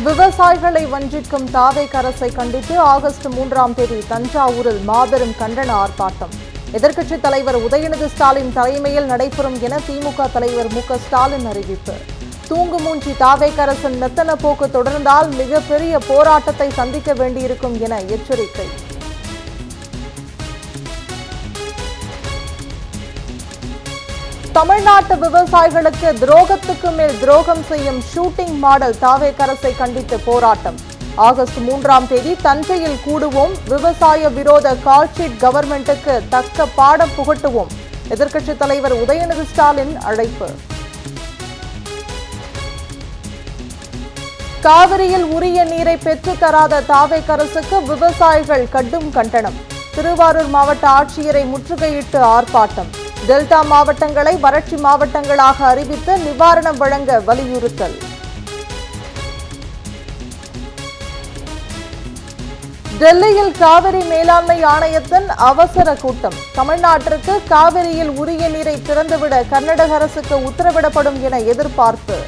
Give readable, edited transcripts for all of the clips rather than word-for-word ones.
விவசாயிகளை வஞ்சிக்கும் தாவேக அரசை கண்டித்து ஆகஸ்ட் 3ஆம் தேதி தஞ்சாவூரில் மாபெரும் கண்டன ஆர்ப்பாட்டம். எதிர்க்கட்சித் தலைவர் உதயநிதி ஸ்டாலின் தலைமையில் நடைபெறும் என திமுக தலைவர் மு.க. ஸ்டாலின் அறிவிப்பு. தூங்குமூஞ்சி தாவேக அரசின் மெத்தன போக்கு தொடர்ந்தால் மிகப்பெரிய போராட்டத்தை சந்திக்க வேண்டியிருக்கும் என எச்சரிக்கை. தமிழ்நாட்டு விவசாயிகளுக்கு துரோகத்துக்கு மேல் துரோகம் செய்யும் ஷூட்டிங் மாடல் தாவேக அரசை கண்டித்து போராட்டம். ஆகஸ்ட் 3ஆம் தேதி தஞ்சையில் கூடுவோம். விவசாய விரோத கால்ஷீட் கவர்மெண்ட்டுக்கு தக்க பாடம் புகட்டுவோம். எதிர்க்கட்சித் தலைவர் உதயநிதி ஸ்டாலின் அழைப்பு. காவிரியில் உரிய நீரை பெற்றுத் தராத தாவேக அரசுக்கு விவசாயிகள் கடும் கண்டனம். திருவாரூர் மாவட்ட ஆட்சியரை முற்றுகையிட்டு ஆர்ப்பாட்டம். டெல்டா மாவட்டங்களை வறட்சி மாவட்டங்களாக அறிவித்து நிவாரணம் வழங்க வலியுறுத்தல். டெல்லியில் காவிரி மேலாண்மை ஆணையத்தின் அவசர கூட்டம். தமிழ்நாட்டிற்கு காவிரியில் உரிய நீரை திறந்துவிட கர்நாடக அரசுக்கு உத்தரவிடப்படும் என எதிர்பார்ப்பு.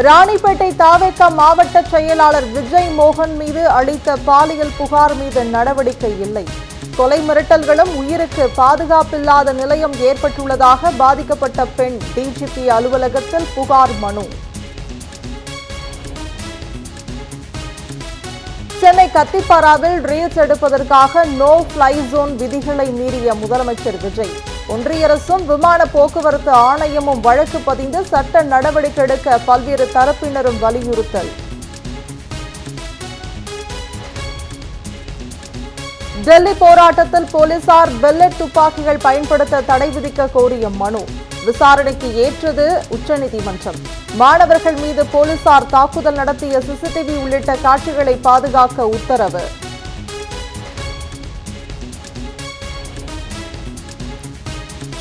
ராணிப்பேட்டை தாவேக மாவட்ட செயலாளர் விஜய் மோகன் மீது அளித்த பாலியல் புகார் மீது நடவடிக்கை இல்லை. கொலை மிரட்டல்களும் உயிருக்கு பாதுகாப்பில்லாத நிலையம் ஏற்பட்டுள்ளதாக பாதிக்கப்பட்ட பெண் டிஜிபி அலுவலகத்தில் புகார் மனு. சென்னை கத்திப்பாராவில் ரீல்ஸ் எடுப்பதற்காக நோ ஃப்ளை ஜோன் விதிகளை மீறிய முதலமைச்சர் விஜய். ஒன்றிய அரசும் விமான போக்குவரத்து ஆணையமும் வழக்கு பதிந்து சட்ட நடவடிக்கை எடுக்க பல்வேறு தரப்பினரும் வலியுறுத்தல். டெல்லி போராட்டத்தில் போலீசார் பெல்லட் துப்பாக்கிகள் பயன்படுத்த தடை விதிக்க கோரிய மனு விசாரணைக்கு ஏற்றது உச்சநீதிமன்றம். மாணவர்கள் மீது போலீசார் தாக்குதல் நடத்திய சிசிடிவி உள்ளிட்ட காட்சிகளை பாதுகாக்க உத்தரவு.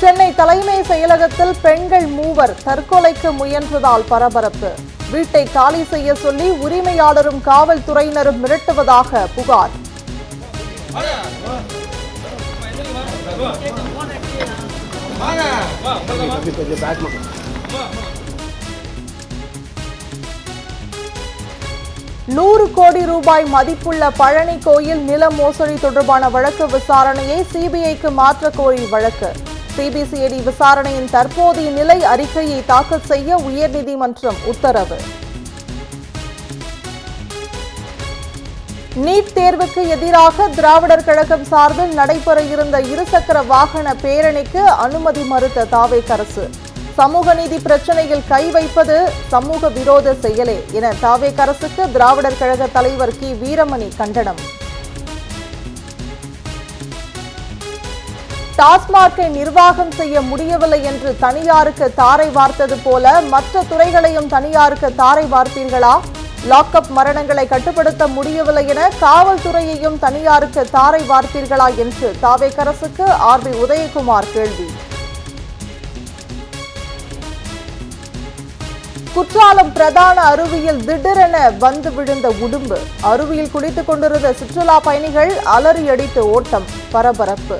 சென்னை தலைமை செயலகத்தில் பெண்கள் 3 தற்கொலைக்கு முயன்றதால் பரபரப்பு. வீட்டை காலி செய்ய சொல்லி உரிமையாளரும் காவல்துறையினரும் மிரட்டுவதாக புகார். ₹100 கோடி மதிப்புள்ள பழனி கோயில் நில மோசடி தொடர்பான வழக்கு விசாரணையை சிபிஐக்கு மாற்ற கோரி வழக்கு. சிபிசிஐடி விசாரணையின் தற்போதைய நிலை அறிக்கையை தாக்கல் செய்ய உயர்நீதிமன்றம் உத்தரவு. நீட் தேர்வுக்கு எதிராக திராவிடர் கழகம் சார்பில் நடைபெற இருந்த இருசக்கர வாகன பேரணிக்கு அனுமதி மறுத்த தாவேக அரசு. சமூக நீதி பிரச்சனையில் கை வைப்பது சமூக விரோத செயலே என தாவேக அரசுக்கு திராவிடர் கழக தலைவர் கி. வீரமணி கண்டனம். டாஸ்மாகை நிர்வாகம் செய்ய முடியவில்லை என்று தனியாருக்கு தாரை வார்த்தது போல மற்ற துறைகளையும் தனியாருக்கு தாரை வார்ப்பீர்களா? லாக்அப் மரணங்களை கட்டுப்படுத்த முடியவில்லை என காவல்துறையையும் தனியாருக்கு தாரை வார்ப்பீர்களா என்று தாவேக அரசுக்கு ஆர்.பி. உதயகுமார் கேள்வி. குற்றாலம் பிரதான அருவியில் திடீரென வந்து விழுந்த உடும்பு. அருவியில் குளித்துக் கொண்டிருந்த சுற்றுலா பயணிகள் அலறியடித்து ஓட்டம். பரபரப்பு.